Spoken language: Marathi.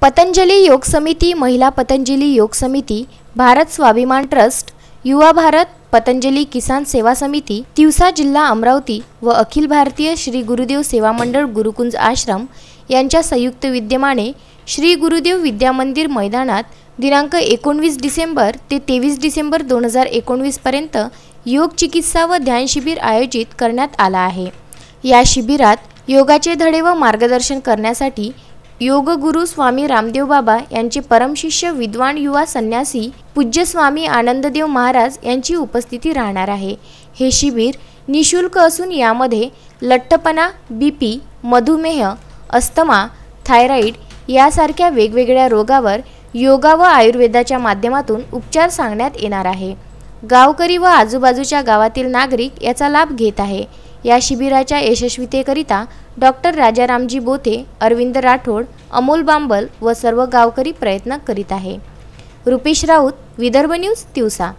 पतंजली योग समिती, महिला पतंजली योग समिती, भारत स्वाभिमान ट्रस्ट, युवा भारत, पतंजली किसान सेवा समिती, तिवसा जिल्हा अमरावती व अखिल भारतीय श्री गुरुदेव सेवा मंडळ गुरुकुंज आश्रम यांच्या संयुक्त विद्यमाने श्री गुरुदेव विद्या मंदिर मैदानात दिनांक 19 डिसेंबर ते 23 डिसेंबर 2019 पर्यंत योग चिकित्सा व ध्यान शिबिर आयोजित करण्यात आला आहे। या शिबिरात योगाचे धडे व मार्गदर्शन करण्यासाठी योग गुरु स्वामी रामदेव बाबा यांचे परमशिष्य विद्वान युवा संन्यासी पूज्य स्वामी आनंददेव महाराज यांची उपस्थिती राहणार आहे। हे शिबिर निशुल्क असून यामध्ये लठ्ठपणा, बीपी, मधुमेह, अस्थमा, थायरॉइड यासारख्या वेगवेगळ्या रोगावर योगा व आयुर्वेदाच्या माध्यमातून उपचार सांगण्यात येणार आहे। गावकरी व आजूबाजूच्या गावातील नागरिक याचा लाभ घेत आहे। या शिबिराच्या यशस्वीतेकरिता डॉक्टर राजारामजी बोथे, अरविंद राठोड, अमोल बांबल व सर्व गावकरी प्रयत्न करीत आहे। रुपेश राऊत, विदर्भ न्यूज, तिवसा।